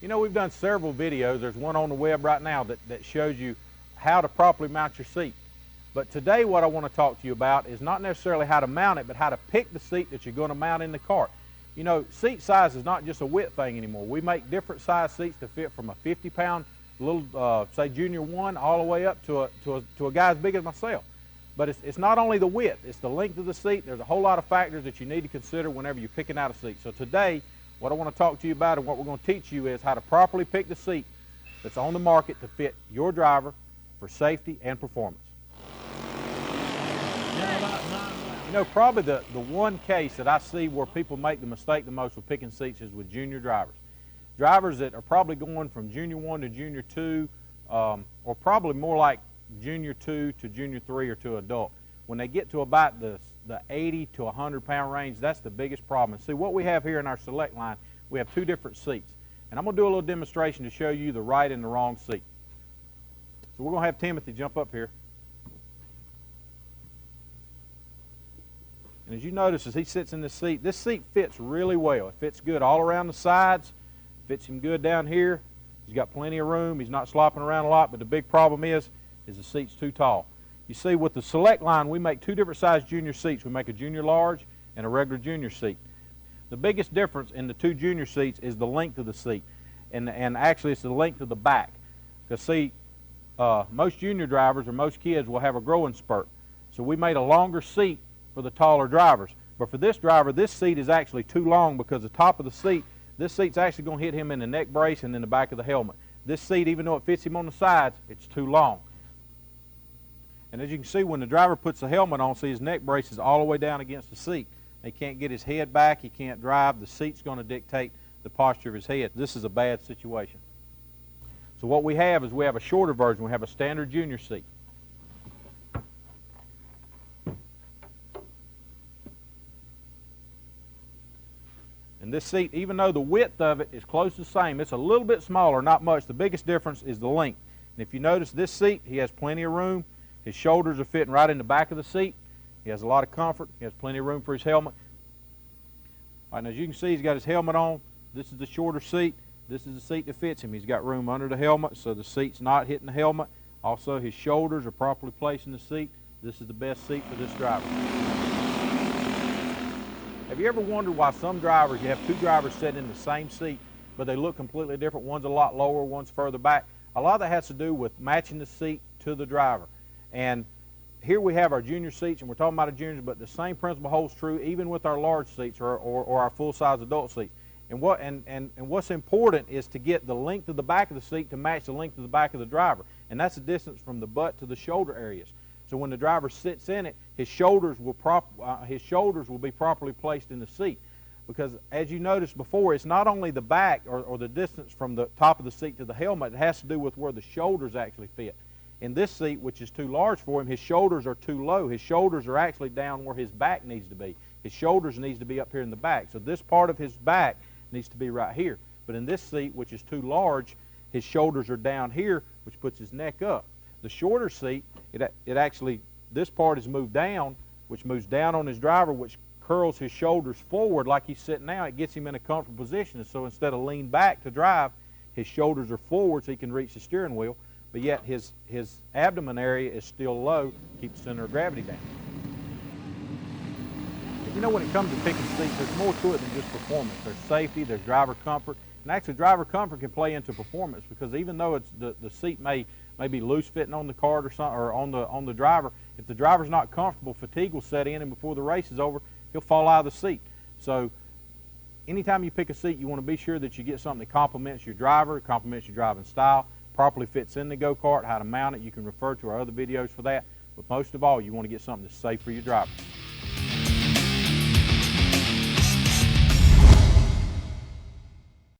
You know, we've done several videos. There's one on the web right now that shows you how to properly mount your seat. But today what I want to talk to you about is not necessarily how to mount it, but how to pick the seat that you're going to mount in the cart. You know, seat size is not just a width thing anymore. We make different size seats to fit from a 50-pound little, say, Junior 1 all the way up to a guy as big as myself. But it's not only the width, it's the length of the seat. There's a whole lot of factors that you need to consider whenever you're picking out a seat. So today, what I want to talk to you about and what we're going to teach you is how to properly pick the seat that's on the market to fit your driver for safety and performance. You know, probably the one case that I see where people make the mistake the most with picking seats is with junior drivers. Drivers that are probably going from Junior 1 to Junior 2, or probably more like Junior 2 to Junior 3 or to adult. When they get to about the 80 to 100 pound range, that's the biggest problem. And see, what we have here in our select line, we have two different seats. And I'm going to do a little demonstration to show you the right and the wrong seat. So we're going to have Timothy jump up here. And as you notice, as he sits in this seat fits really well. It fits good all around the sides, fits him good down here. He's got plenty of room. He's not slopping around a lot, but the big problem is the seat's too tall. You see, with the select line, we make two different size junior seats. We make a junior large and a regular junior seat. The biggest difference in the two junior seats is the length of the seat, and actually it's the length of the back. Because see, most junior drivers or most kids will have a growing spurt. So we made a longer seat for the taller drivers. But for this driver, this seat is actually too long because the top of the seat, this seat's actually going to hit him in the neck brace and in the back of the helmet. This seat, even though it fits him on the sides, it's too long. And as you can see, when the driver puts the helmet on, see his neck brace is all the way down against the seat. He can't get his head back, he can't drive. The seat's going to dictate the posture of his head. This is a bad situation. So what we have is we have a shorter version. We have a standard junior seat. And this seat, even though the width of it is close to the same, it's a little bit smaller, not much. The biggest difference is the length. And if you notice this seat, he has plenty of room. His shoulders are fitting right in the back of the seat. He has a lot of comfort. He has plenty of room for his helmet. All right, now as you can see, he's got his helmet on. This is the shorter seat. This is the seat that fits him. He's got room under the helmet, so the seat's not hitting the helmet. Also, his shoulders are properly placed in the seat. This is the best seat for this driver. Have you ever wondered why some drivers, you have two drivers sitting in the same seat, but they look completely different? One's a lot lower, one's further back. A lot of that has to do with matching the seat to the driver. And here we have our junior seats, and we're talking about our juniors, but the same principle holds true even with our large seats or our full-size adult seats. And what's important is to get the length of the back of the seat to match the length of the back of the driver. And that's the distance from the butt to the shoulder areas. So when the driver sits in it, his shoulders will be properly placed in the seat. Because as you noticed before, it's not only the back or the distance from the top of the seat to the helmet, it has to do with where the shoulders actually fit. In this seat, which is too large for him, his shoulders are too low. His shoulders are actually down where his back needs to be. His shoulders needs to be up here in the back. So this part of his back needs to be right here. But in this seat, which is too large, his shoulders are down here, which puts his neck up. The shorter seat, it actually, this part is moved down, which moves down on his driver, which curls his shoulders forward like he's sitting now. It gets him in a comfortable position. And so instead of lean back to drive, his shoulders are forward so he can reach the steering wheel, but yet his abdomen area is still low, keeps the center of gravity down. You know, when it comes to picking seats, there's more to it than just performance. There's safety, there's driver comfort, and actually driver comfort can play into performance because even though it's the seat may be loose fitting on the cart or something, or on the driver, if the driver's not comfortable, fatigue will set in, and before the race is over, he'll fall out of the seat. So anytime you pick a seat, you want to be sure that you get something that complements your driver, complements your driving style, properly fits in the go-kart, how to mount it. You can refer to our other videos for that. But most of all, you want to get something that's safe for your driver.